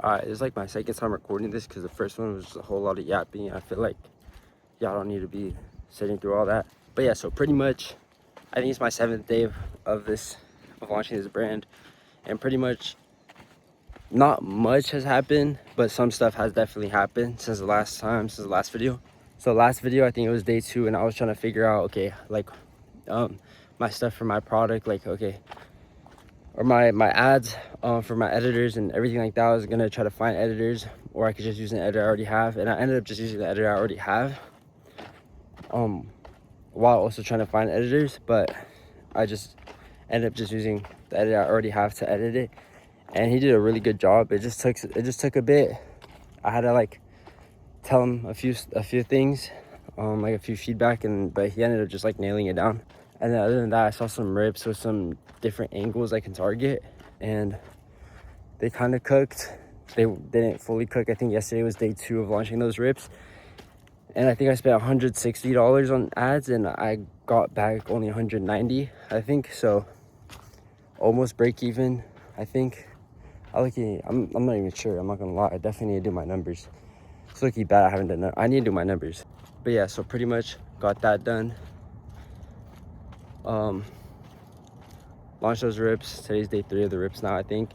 It's like my second time recording this because the first one was a whole lot of yapping. I feel like y'all don't need to be sitting through all that. But yeah, so pretty much I think it's my 7th day of launching this brand, and pretty much not much has happened, but some stuff has definitely happened since the last video. So last video, I think it was day 2, and I was trying to figure out, okay, like my stuff for my product, like, okay, or my ads for my editors and everything like that. I was gonna try to find editors, or I could just use an editor I already have, and I ended up just using the editor I already have while also trying to find editors. But I just ended up just using the editor I already have to edit it, and he did a really good job. It just took a bit. I had to like tell him a few things, like a few feedback, but he ended up just like nailing it down. And then other than that, I saw some rips with some different angles I can target, and they kind of cooked. They didn't fully cook. I think yesterday was day 2 of launching those rips, and I think I spent $160 on ads, and I got back only 190, I think. So almost break even, I think. I'm not even sure. I'm not gonna lie. I definitely need to do my numbers. It's looking bad. I haven't done that. I need to do my numbers. But yeah, so pretty much got that done. Launched those rips. Today's day 3 of the rips now, I think.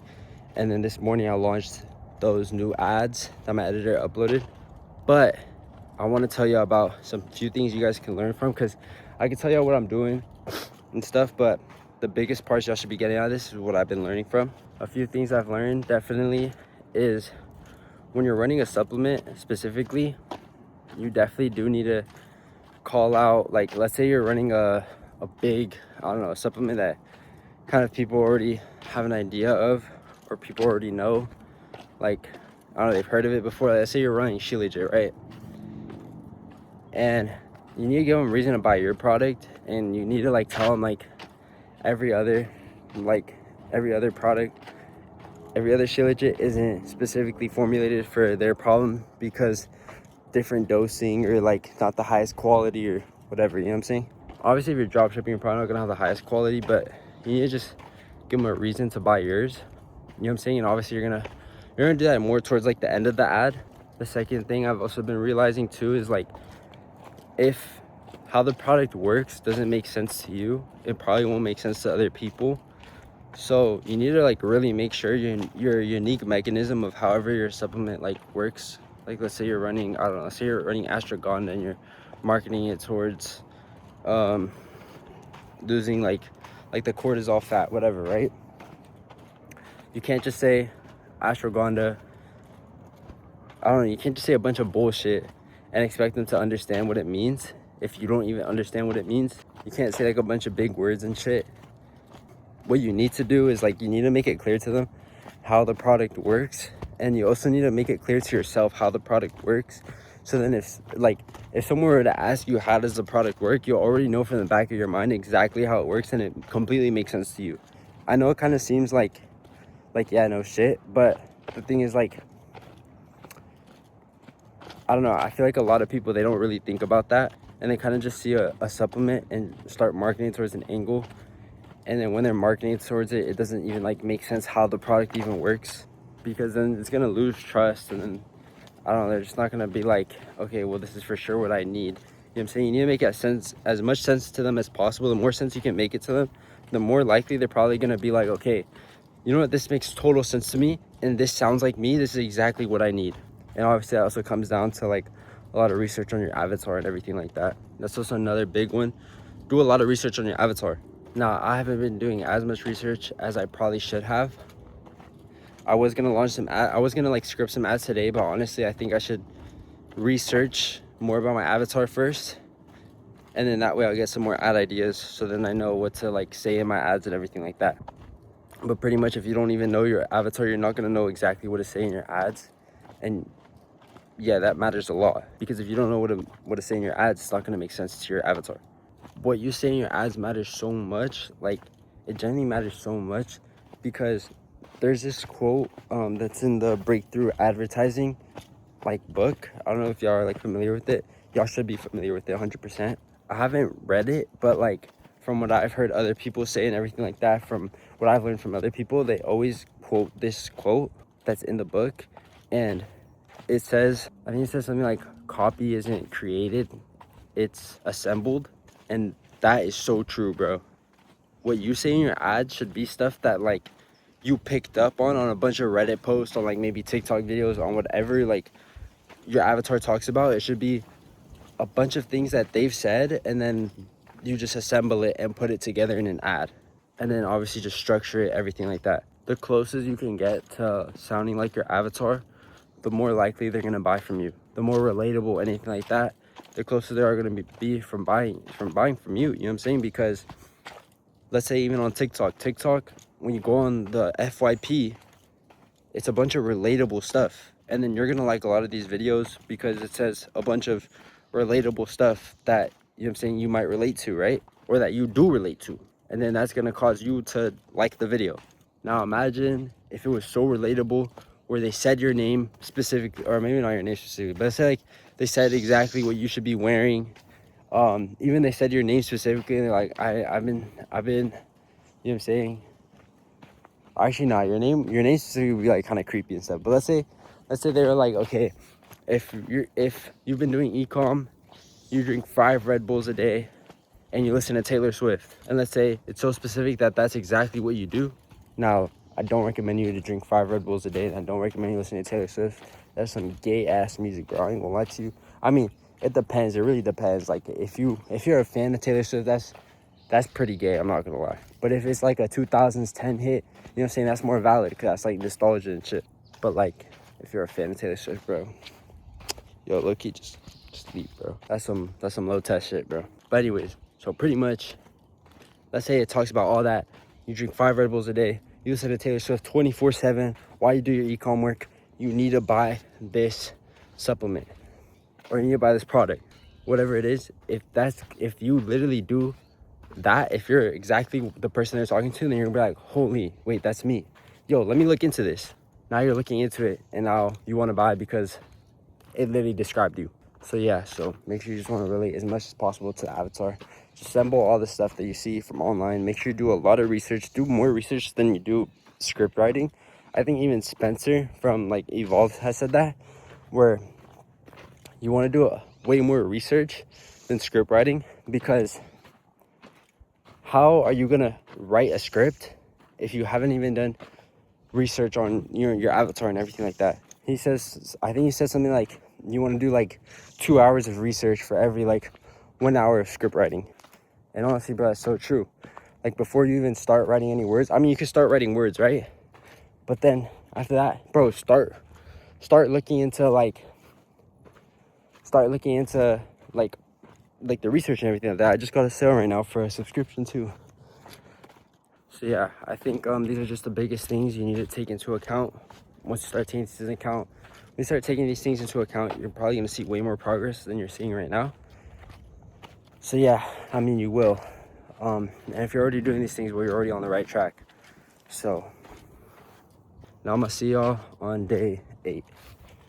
And then this morning I launched those new ads that my editor uploaded. But I want to tell you about some few things you guys can learn from, because I can tell you what I'm doing and stuff, but the biggest parts y'all should be getting out of this is what I've been learning from. A few things I've learned definitely is when you're running a supplement specifically, you definitely do need to call out, like, let's say you're running a big, I don't know, a supplement that kind of people already have an idea of, or people already know, like, I don't know, they've heard of it before. Let's say you're running Shilajit, right? And you need to give them a reason to buy your product, and you need to like tell them like every other product, every other Shilajit isn't specifically formulated for their problem, because different dosing, or like not the highest quality or whatever, you know what I'm saying? Obviously if you're drop shipping your product, not gonna have the highest quality, but you need to just give them a reason to buy yours, you know what I'm saying? And obviously you're gonna do that more towards like the end of the ad. The second thing I've also been realizing too is like, if how the product works doesn't make sense to you, it probably won't make sense to other people. So you need to like really make sure your unique mechanism of however your supplement like works. Like let's say you're running, I don't know, let's say you're running ashwagandha and you're marketing it towards losing like the cortisol fat, whatever, right? You can't just say ashwagandha, I don't know, you can't just say a bunch of bullshit and expect them to understand what it means if you don't even understand what it means. You can't say like a bunch of big words and shit. What you need to do is like, you need to make it clear to them how the product works, and you also need to make it clear to yourself how the product works. So then if someone were to ask you how does the product work, you already know from the back of your mind exactly how it works, and it completely makes sense to you. I know it kind of seems like yeah, no shit, but the thing is like, I don't know, I feel like a lot of people, they don't really think about that, and they kind of just see a supplement and start marketing towards an angle, and then when they're marketing towards it, it doesn't even like make sense how the product even works, because then it's gonna lose trust, and then I don't know, they're just not gonna be like, okay, well, this is for sure what I need. You know what I'm saying? You need to make as much sense to them as possible. The more sense you can make it to them, the more likely they're probably gonna be like, okay, you know what, this makes total sense to me, and this sounds like me, this is exactly what I need. And obviously that also comes down to like a lot of research on your avatar and everything like that. That's also another big one. Do a lot of research on your avatar. Now, I haven't been doing as much research as I probably should have. I was gonna launch some I was gonna like script some ads today, but honestly I think I should research more about my avatar first, and then that way I'll get some more ad ideas, so then I know what to like say in my ads and everything like that. But pretty much if you don't even know your avatar, you're not gonna know exactly what to say in your ads. And yeah, that matters a lot, because if you don't know what to say in your ads, it's not going to make sense to your avatar. What you say in your ads matters so much, like it generally matters so much, because there's this quote that's in the Breakthrough Advertising like book. I don't know if y'all are like familiar with it. Y'all should be familiar with it 100%. I haven't read it, but like from what I've heard other people say and everything like that, from what I've learned from other people, they always quote this quote, that's in the book, and it says, I think it says something like copy isn't created, it's assembled. And that is so true, bro. What you say in your ad should be stuff that like you picked up on a bunch of Reddit posts, on like maybe TikTok videos, on whatever like your avatar talks about. It should be a bunch of things that they've said, and then you just assemble it and put it together in an ad, and then obviously just structure it, everything like that. The closest you can get to sounding like your avatar, the more likely they're going to buy from you. The more relatable, anything like that, the closer they are going to be from buying from you. You know what I'm saying? Because let's say even on TikTok, when you go on the FYP, it's a bunch of relatable stuff. And then you're going to like a lot of these videos because it says a bunch of relatable stuff that, you know what I'm saying, you might relate to, right? Or that you do relate to. And then that's going to cause you to like the video. Now imagine if it was so relatable where they said your name specifically, or maybe not your name specifically, but it's like they said exactly what you should be wearing. Even they said your name specifically, and they're like, I've been, you know what I'm saying? Actually, not your name specifically would be like kind of creepy and stuff. But let's say they were like, okay, if you've been doing e-com, you drink 5 Red Bulls a day, and you listen to Taylor Swift, and let's say it's so specific that that's exactly what you do. Now, I don't recommend you to drink 5 Red Bulls a day, and I don't recommend you listening to Taylor Swift. That's some gay ass music, bro. I ain't gonna lie to you. I mean, it depends. It really depends. Like if you're a fan of Taylor Swift, that's pretty gay. I'm not gonna lie. But if it's like a 2010 hit, you know what I'm saying, that's more valid because that's like nostalgia and shit. But like, if you're a fan of Taylor Swift, bro, yo, low-key, just sleep, bro. That's some low test shit, bro. But anyways, so pretty much, let's say it talks about all that. You drink 5 Red Bulls a day. You listen to Taylor Swift 24/7 while you do your e-com work. You need to buy this supplement, or you need to buy this product, whatever it is. If you literally do that, if you're exactly the person they're talking to, then you're gonna be like, holy, wait, that's me. Yo, let me look into this. Now you're looking into it, and now you want to buy because it literally described you. So yeah, so make sure you just want to relate as much as possible to the avatar. Just assemble all the stuff that you see from online. Make sure you do a lot of research. Do more research than you do script writing. I think even Spencer from like Evolve has said that, where you want to do way more research than script writing, because how are you gonna write a script if you haven't even done research on your avatar and everything like that? I think he said something like you want to do like 2 hours of research for every like 1 hour of script writing. And honestly, bro, that's so true. Like before you even start writing any words, I mean, you can start writing words, right? But then after that, bro, start looking into like the research and everything like that. I just got a sale right now for a subscription too. So yeah, I think these are just the biggest things you need to take into account. Once you start taking these into account, when you start taking these things into account, you're probably going to see way more progress than you're seeing right now. So yeah, I mean, you will. And if you're already doing these things, well, you're already on the right track. So now I'm going to see y'all on day 8.